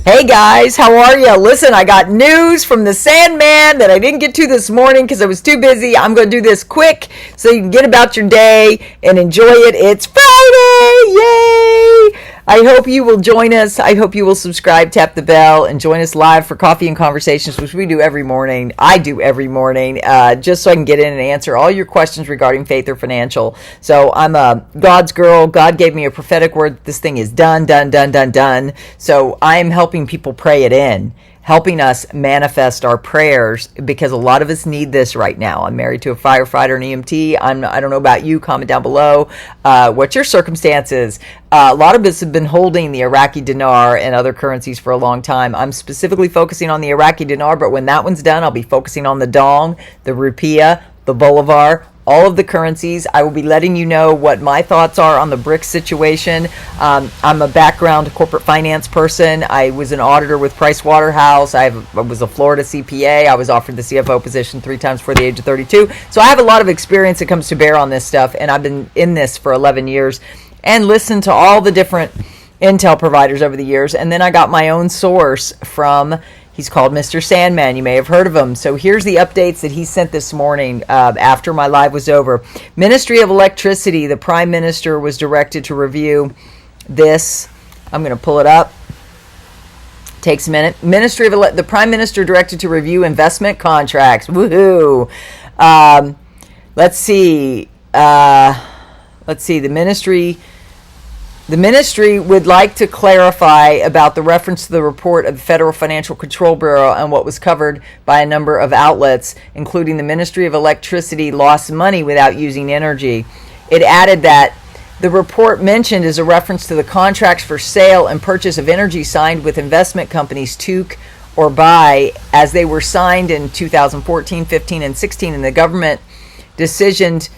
Hey guys, how are you? Listen, I got news from the Sandman that I didn't get to this morning because I was too busy. I'm going to do this quick so you can get about your day and enjoy it. It's Friday! Yay! I hope you will join us. I hope you will subscribe, tap the bell, and join us live for Coffee and Conversations, which we do every morning. I do every morning, just so I can get in and answer all your questions regarding faith or financial. So I'm a God's girl. God gave me a prophetic word. This thing is done. So I'm helping people pray it in, helping us manifest our prayers, because a lot of us need this right now. I'm married to a firefighter and EMT. I don't know about you. Comment down below what your circumstances. A lot of us have been holding the Iraqi Dinar and other currencies for a long time. I'm specifically focusing on the Iraqi Dinar, but when that one's done, I'll be focusing on the Dong, the Rupiah, the Bolivar, all of the currencies. I will be letting you know what my thoughts are on the BRICS situation. I'm a background corporate finance person. I was an auditor with Price Waterhouse. I was a Florida CPA. I was offered the CFO position 3 times before the age of 32. So I have a lot of experience that comes to bear on this stuff, and I've been in this for 11 years and listened to all the different intel providers over the years. And then I got my own source from, he's called Mr. Sandman. You may have heard of him. So here's the updates that he sent this morning after my live was over. Ministry of Electricity, the Prime Minister was directed to review this. I'm going to pull it up. Takes a minute. The Prime Minister directed to review investment contracts. Woohoo! Let's see. The ministry would like to clarify about the reference to the report of the Federal Financial Control Bureau and what was covered by a number of outlets, including the Ministry of Electricity lost money without using energy. It added that the report mentioned is a reference to the contracts for sale and purchase of energy signed with investment companies Tuke or Buy, as they were signed in 2014, 15, and 16, and the government decisions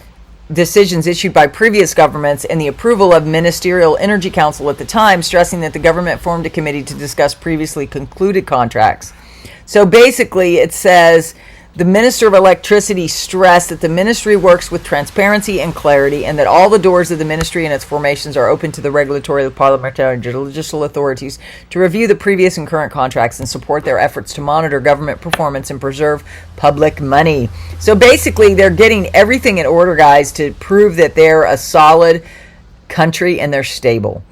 issued by previous governments and the approval of Ministerial Energy Council at the time, stressing that the government formed a committee to discuss previously concluded contracts. So basically it says the Minister of Electricity stressed that the ministry works with transparency and clarity, and that all the doors of the ministry and its formations are open to the regulatory, parliamentary, and judicial authorities to review the previous and current contracts and support their efforts to monitor government performance and preserve public money. So basically they're getting everything in order, guys, to prove that they're a solid country and they're stable.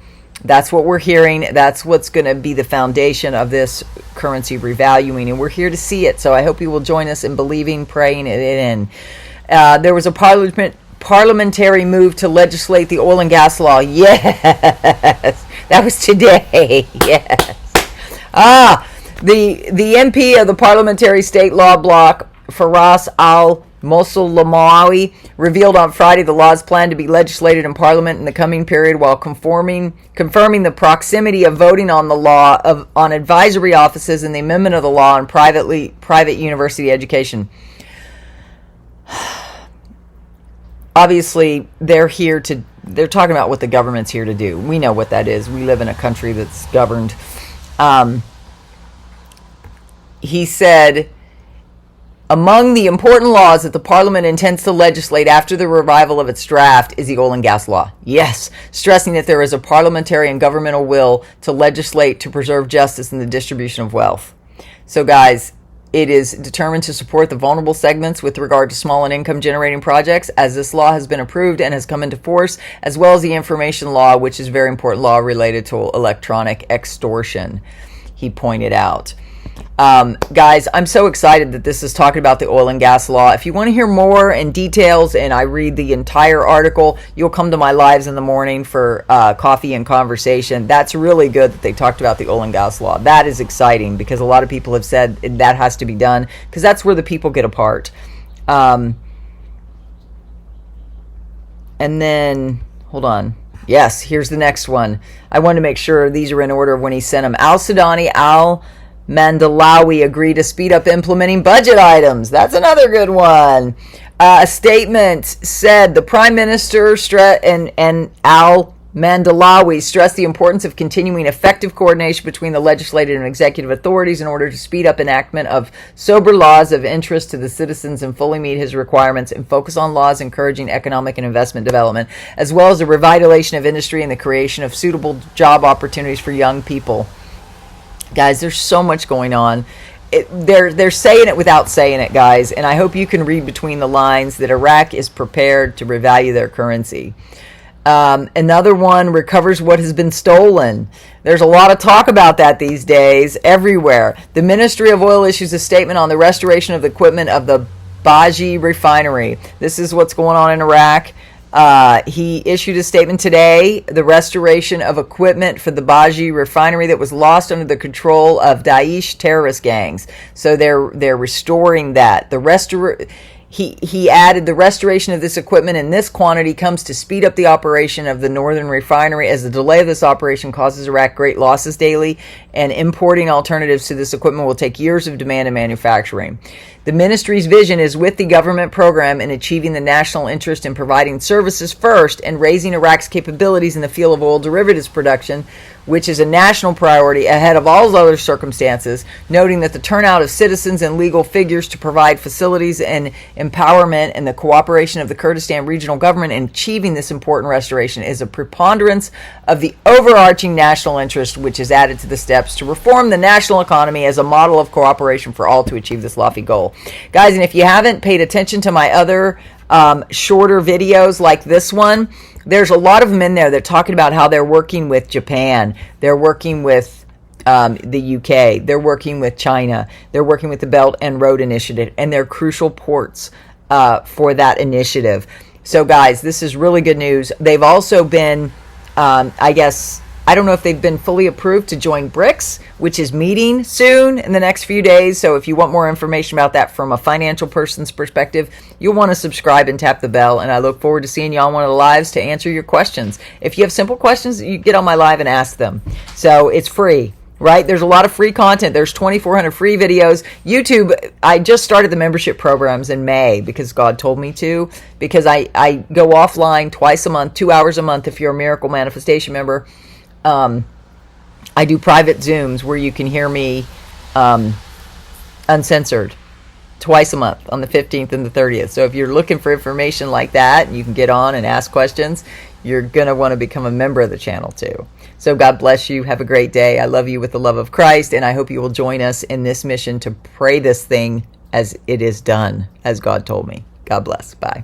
That's what we're hearing. That's what's going to be the foundation of this currency revaluing, and we're here to see it. So I hope you will join us in believing, praying it in. There was a parliamentary move to legislate the oil and gas law. Yes, that was today. Yes. The MP of the Parliamentary State Law Bloc, Faraz Al-Moslamawi, revealed on Friday the law's plan to be legislated in Parliament in the coming period, while confirming the proximity of voting on the law on advisory offices and the amendment of the law on private university education. Obviously, they're talking about what the government's here to do. We know what that is. We live in a country that's governed. He said, among the important laws that the Parliament intends to legislate after the revival of its draft is the oil and gas law. Yes, stressing that there is a parliamentary and governmental will to legislate to preserve justice in the distribution of wealth. So guys, it is determined to support the vulnerable segments with regard to small and income generating projects, as this law has been approved and has come into force, as well as the information law, which is a very important law related to electronic extortion, he pointed out. Guys, I'm so excited that this is talking about the oil and gas law. If you want to hear more in details and I read the entire article, you'll come to my lives in the morning for coffee and conversation. That's really good that they talked about the oil and gas law. That is exciting, because a lot of people have said that has to be done, because that's where the people get apart. And then, hold on. Yes, here's the next one. I wanted to make sure these are in order of when he sent them. Al-Sudani, Mandalawi agreed to speed up implementing budget items. That's another good one. A statement said the Prime Minister and Mandalawi stressed the importance of continuing effective coordination between the legislative and executive authorities in order to speed up enactment of sober laws of interest to the citizens and fully meet his requirements, and focus on laws encouraging economic and investment development, as well as the revitalization of industry and the creation of suitable job opportunities for young people. Guys, there's so much going on. They're saying it without saying it, guys, and I hope you can read between the lines that Iraq is prepared to revalue their currency. Another one recovers what has been stolen. There's a lot of talk about that these days everywhere. The Ministry of Oil issues a statement on the restoration of the equipment of the Baji refinery. This is what's going on in Iraq. He issued a statement today, the restoration of equipment for the Baji refinery that was lost under the control of Daesh terrorist gangs. So they're restoring that. He added the restoration of this equipment in this quantity comes to speed up the operation of the northern refinery, as the delay of this operation causes Iraq great losses daily, and importing alternatives to this equipment will take years of demand and manufacturing. The ministry's vision is with the government program in achieving the national interest in providing services first and raising Iraq's capabilities in the field of oil derivatives production, which is a national priority ahead of all other circumstances, noting that the turnout of citizens and legal figures to provide facilities and empowerment and the cooperation of the Kurdistan regional government in achieving this important restoration is a preponderance of the overarching national interest, which is added to the steps to reform the national economy as a model of cooperation for all to achieve this lofty goal. Guys, and if you haven't paid attention to my other shorter videos like this one, there's a lot of them in there that are talking about how they're working with Japan, they're working with the UK, they're working with China, they're working with the Belt and Road Initiative, and they're crucial ports for that initiative. So guys, this is really good news. They've also been, I don't know if they've been fully approved to join BRICS, which is meeting soon in the next few days. So if you want more information about that from a financial person's perspective, you'll want to subscribe and tap the bell. And I look forward to seeing you on one of the lives to answer your questions. If you have simple questions, you get on my live and ask them. So it's free, right? There's a lot of free content. There's 2,400 free videos. YouTube, I just started the membership programs in May because God told me to, because I go offline twice a month, 2 hours a month if you're a Miracle Manifestation member. I do private Zooms where you can hear me uncensored twice a month on the 15th and the 30th. So if you're looking for information like that, you can get on and ask questions. You're going to want to become a member of the channel too. So God bless you. Have a great day. I love you with the love of Christ, and I hope you will join us in this mission to pray this thing as it is done, as God told me. God bless. Bye.